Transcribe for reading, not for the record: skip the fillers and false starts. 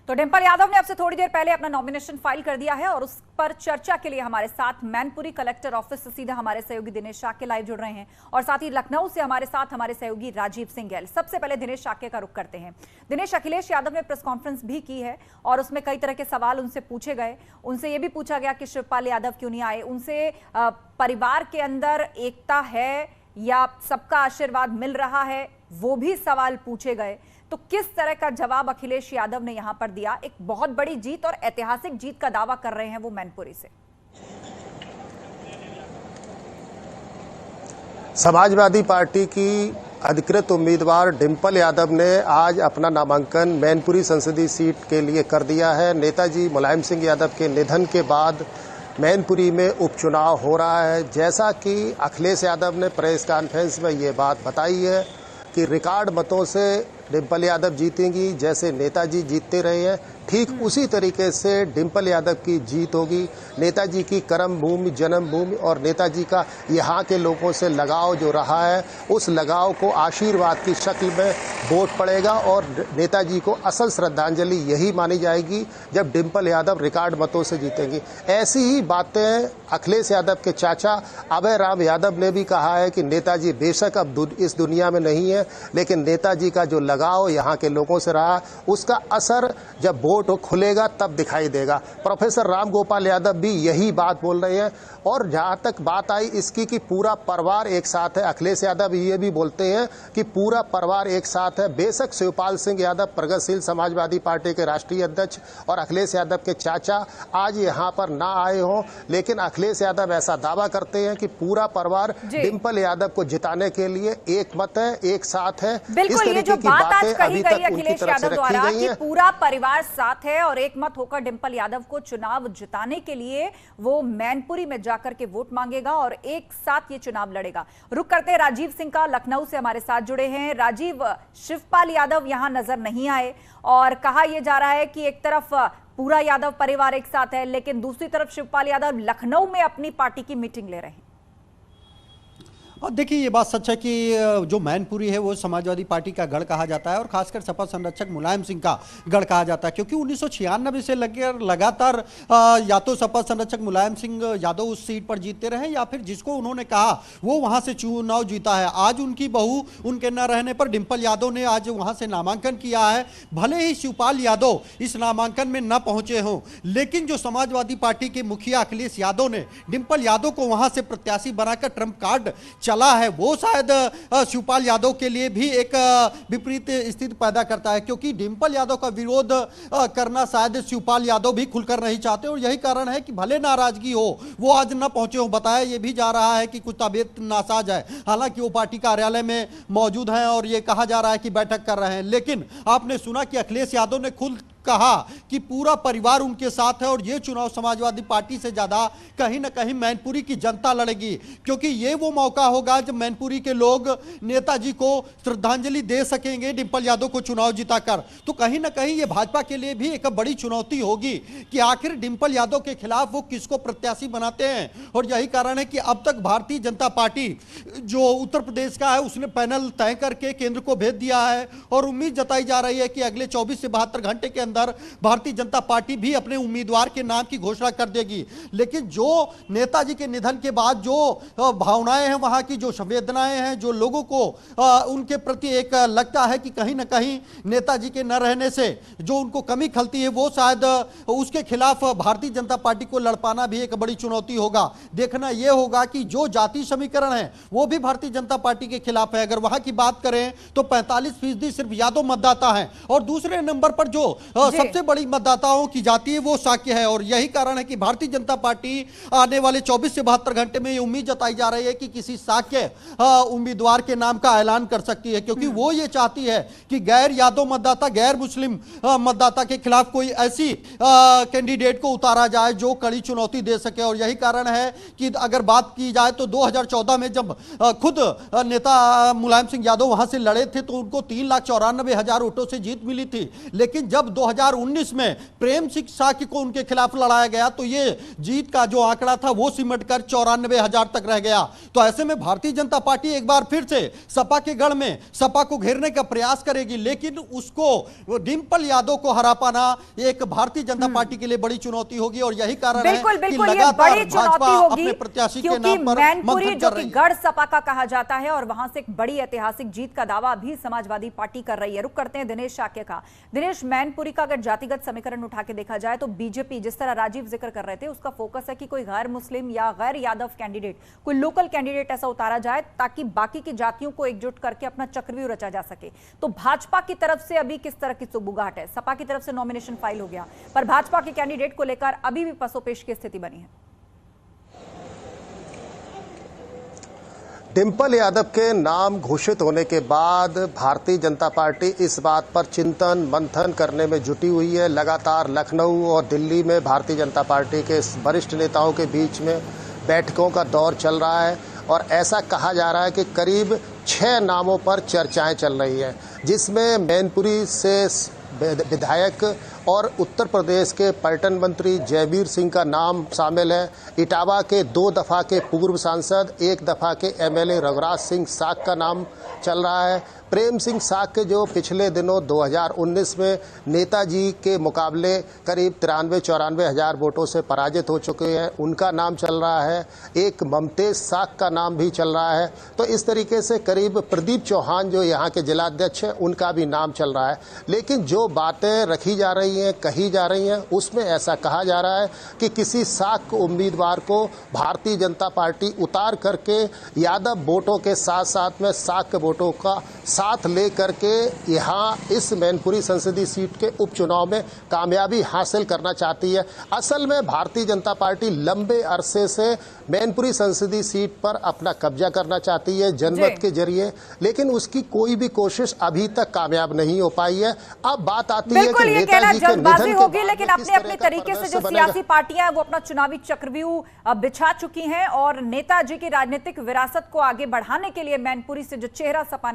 तो डिंपल यादव ने अब से थोड़ी देर पहले अपना नॉमिनेशन फाइल कर दिया है और उस पर चर्चा के लिए हमारे साथ मैनपुरी कलेक्टर ऑफिस से सीधा हमारे सहयोगी दिनेश शाक्य लाइव जुड़ रहे हैं और साथ ही लखनऊ से हमारे साथ हमारे सहयोगी राजीव सिंह गैल। सबसे पहले दिनेश शाक्य का रुख करते हैं। दिनेश, अखिलेश यादव ने प्रेस कॉन्फ्रेंस भी की है और उसमें कई तरह के सवाल उनसे पूछे गए। उनसे ये भी पूछा गया कि शिवपाल यादव क्यों नहीं आए, उनसे परिवार के अंदर एकता है या सबका आशीर्वाद मिल रहा है, वो भी सवाल पूछे गए। तो किस तरह का जवाब अखिलेश यादव ने यहां पर दिया? एक बहुत बड़ी जीत और ऐतिहासिक जीत का दावा कर रहे हैं वो मैनपुरी से। समाजवादी पार्टी की अधिकृत उम्मीदवार डिंपल यादव ने आज अपना नामांकन मैनपुरी संसदीय सीट के लिए कर दिया है। नेताजी मुलायम सिंह यादव के निधन के बाद मैनपुरी में उपचुनाव हो रहा है। जैसा कि अखिलेश यादव ने प्रेस कॉन्फ्रेंस में ये बात बताई है कि रिकॉर्ड मतों से डिंपल यादव जीतेंगी, जैसे नेताजी जीतते रहे हैं ठीक उसी तरीके से डिंपल यादव की जीत होगी। नेताजी की कर्म भूमि, जन्मभूमि और नेताजी का यहाँ के लोगों से लगाव जो रहा है, उस लगाव को आशीर्वाद की शक्ल में वोट पड़ेगा और नेताजी को असल श्रद्धांजलि यही मानी जाएगी जब डिंपल यादव रिकॉर्ड मतों से जीतेंगी। ऐसी ही बातें अखिलेश यादव के चाचा अभय राम यादव ने भी कहा है कि नेताजी बेशक अब इस दुनिया में नहीं है, लेकिन नेताजी का जो लगाव यहाँ के लोगों से रहा, उसका असर जब वोट खुलेगा तब दिखाई देगा। प्रोफेसर राम गोपाल यादव भी यही बात बोल रहे हैं। और जहाँ तक बात आई इसकी कि पूरा परिवार एक साथ है, अखिलेश यादव ये भी बोलते हैं कि पूरा परिवार एक साथ है। बेशक शिवपाल सिंह यादव प्रगतिशील समाजवादी पार्टी के राष्ट्रीय अध्यक्ष और अखिलेश यादव के चाचा आज यहाँ पर ना आए हों, लेकिन अखिलेश यादव ऐसा दावा करते हैं कि पूरा परिवार डिंपल यादव को जिताने के लिए एक मत है, एक साथ है। बिल्कुल, ये जो बात आज कही गई अखिलेश यादव द्वारा कि पूरा परिवार साथ है और एक मत होकर डिंपल यादव को चुनाव जिताने के लिए वो मैनपुरी में जाकर के वोट मांगेगा और एक साथ ये चुनाव लड़ेगा। रुक करते हैं राजीव सिंह का, लखनऊ से हमारे साथ जुड़े हैं। राजीव, शिवपाल यादव यहां नजर नहीं आए और कहा यह जा रहा है कि एक तरफ पूरा यादव परिवार एक साथ है, लेकिन दूसरी तरफ शिवपाल यादव लखनऊ में अपनी पार्टी की मीटिंग ले रहे हैं। और देखिए, ये बात सच है कि जो मैनपुरी है वो समाजवादी पार्टी का गढ़ कहा जाता है और खासकर सपा संरक्षक मुलायम सिंह का गढ़ कहा जाता है, क्योंकि 1996 से लगातार या तो सपा संरक्षक मुलायम सिंह यादव उस सीट पर जीतते रहे या फिर जिसको उन्होंने कहा वो वहां से चुनाव जीता है। आज उनकी बहू उनके न रहने पर डिंपल यादव ने आज वहां से नामांकन किया है। भले ही शिवपाल यादव इस नामांकन में न पहुंचे हों, लेकिन जो समाजवादी पार्टी के मुखिया अखिलेश यादव ने डिंपल यादव को वहां से प्रत्याशी बनाकर ट्रम्प कार्ड चला है, वो शायद शिवपाल यादव के लिए भी एक विपरीत स्थिति पैदा करता है, क्योंकि डिंपल यादव का विरोध करना शायद शिवपाल यादव भी खुलकर नहीं चाहते और यही कारण है कि भले नाराजगी हो वो आज न पहुंचे हो। बताया ये भी जा रहा है कि कुछ तबीयत नासाज है, हालांकि वो पार्टी कार्यालय में मौजूद हैं और ये कहा जा रहा है कि बैठक कर रहे हैं। लेकिन आपने सुना कि अखिलेश यादव ने खुद कहा कि पूरा परिवार उनके साथ है और ये चुनाव समाजवादी पार्टी से ज्यादा कहीं ना कहीं मैनपुरी की जनता लड़ेगी, क्योंकि ये वो मौका होगा जब मैनपुरी के लोग नेताजी को श्रद्धांजलि दे सकेंगे डिंपल यादव को चुनाव जिताकर। तो कहीं ना कहीं ये भाजपा के लिए भी एक बड़ी चुनौती होगी कि आखिर डिंपल यादव के खिलाफ वो किसको प्रत्याशी बनाते हैं। और यही कारण है कि अब तक भारतीय जनता पार्टी जो उत्तर प्रदेश का है उसने पैनल तय करके केंद्र को भेज दिया है और उम्मीद जताई जा रही है कि अगले 24 से 72 घंटे के भारतीय जनता पार्टी भी अपने उम्मीदवार के नाम की घोषणा कर देगी। लेकिन जो नेताजी के निधन के बाद जो भावनाएं हैं, वहां की जो संवेदनाएं हैं, जो लोगों को उनके प्रति एक लगता है कि कहीं ना कहीं नेताजी के न रहने से जो उनको कमी खलती है, वो शायद उसके खिलाफ भारतीय जनता पार्टी को लड़ पाना भी एक बड़ी चुनौती होगा। देखना यह होगा कि जो जाति समीकरण है वो भी भारतीय जनता पार्टी के खिलाफ है। अगर वहां की बात करें तो 45% सिर्फ यादव मतदाता है और दूसरे नंबर पर जो सबसे बड़ी मतदाताओं की जाति है वो शाक्य है। और यही कारण है कि भारतीय जनता पार्टी आने वाले 24 से 72 घंटे में ये उम्मीद जताई जा रही है कि किसी शाक्य उम्मीदवार के नाम का ऐलान कर सकती है, क्योंकि वो ये चाहती है कि गैर यादव मतदाता, गैर मुस्लिम मतदाता के खिलाफ कोई ऐसी कैंडिडेट को उतारा जाए जो कड़ी चुनौती दे सके। और यही कारण है कि अगर बात की जाए तो 2014 में जब खुद नेता मुलायम सिंह यादव वहां से लड़े थे तो उनको 3,94,000 वोटों से जीत मिली थी। लेकिन जब 2019 में प्रेम सिंह साकी को उनके खिलाफ लड़ाया गया तो ये जीत का जो आंकड़ा था वो सिमटकर 94,000 तक रह गया। तो ऐसे में भारतीय जनता पार्टी एक बार फिर से सपा के गढ़ में सपा को घेरने का प्रयास करेगी, लेकिन उसको डिंपल यादव को हरा पाना एक भारतीय जनता पार्टी के लिए बड़ी चुनौती होगी। और यही कारण है कि लगातार भाजपा अपने प्रत्याशी के नाम पर मैनपुरी मंथन जो कर कि रही है। गढ़ सपा का कहा जाता है और वहां से एक बड़ी ऐतिहासिक जीत का दावा भी समाजवादी पार्टी कर रही है। रुक करते हैं दिनेश शाक्य का। दिनेश, मैनपुरी का अगर जातिगत समीकरण उठा के देखा जाए तो बीजेपी, जिस तरह राजीव जिक्र कर रहे थे, उसका फोकस है कि कोई गैर मुस्लिम या गैर यादव कैंडिडेट, कोई लोकल कैंडिडेट ऐसा उतारा जाए ताकि बाकी की जातियों को एकजुट करके अपना चक्रव्यूह रचा जा सके। तो भाजपा की तरफ से अभी किस तरह की सुगबुगाहट है? सपा की तरफ से नॉमिनेशन फाइल हो गया, पर भाजपा के कैंडिडेट को लेकर अभी भी पसोपेश की स्थिति बनी है। डिंपल यादव के नाम घोषित होने के बाद भारतीय जनता पार्टी इस बात पर चिंतन मंथन करने में जुटी हुई है। लगातार लखनऊ और दिल्ली में भारतीय जनता पार्टी के वरिष्ठ नेताओं के बीच में बैठकों का दौर चल रहा है और ऐसा कहा जा रहा है कि करीब 6 नामों पर चर्चाएं चल रही हैं, जिसमें मैनपुरी से विधायक और उत्तर प्रदेश के पर्यटन मंत्री जयवीर सिंह का नाम शामिल है। इटावा के 2 दफ़ा के पूर्व सांसद, 1 दफ़ा के एमएलए रघुराज सिंह साक का नाम चल रहा है। प्रेम सिंह साक जो पिछले दिनों 2019 में नेताजी के मुकाबले करीब 93-94 हज़ार वोटों से पराजित हो चुके हैं, उनका नाम चल रहा है। एक ममतेज साक का नाम भी चल रहा है। तो इस तरीके से करीब प्रदीप चौहान जो यहाँ के जिलाध्यक्ष हैं, उनका भी नाम चल रहा है। लेकिन जो बातें रखी जा रही हैं, कही जा रही हैं, उसमें ऐसा कहा जा रहा है कि किसी साक उम्मीदवार को भारतीय जनता पार्टी उतार करके यादव वोटों के साथ साथ में साक वोटों का साथ ले करके यहाँ इस मैनपुरी संसदीय सीट के उपचुनाव में कामयाबी हासिल करना चाहती है। असल में भारतीय जनता पार्टी लंबे अरसे से मैनपुरी संसदीय सीट पर अपना कब्जा करना चाहती है जनमत के जरिए, लेकिन उसकी कोई भी कोशिश अभी तक कामयाब नहीं हो पाई है। अब बात आती है कि नेताजी के जल्दबाजी होगी, लेकिन अपने अपने तरीके से जो सियासी पार्टियां वो अपना चुनावी चक्रव्यूह बिछा चुकी हैं और नेताजी की राजनीतिक विरासत को आगे बढ़ाने के लिए मैनपुरी से जो चेहरा सपा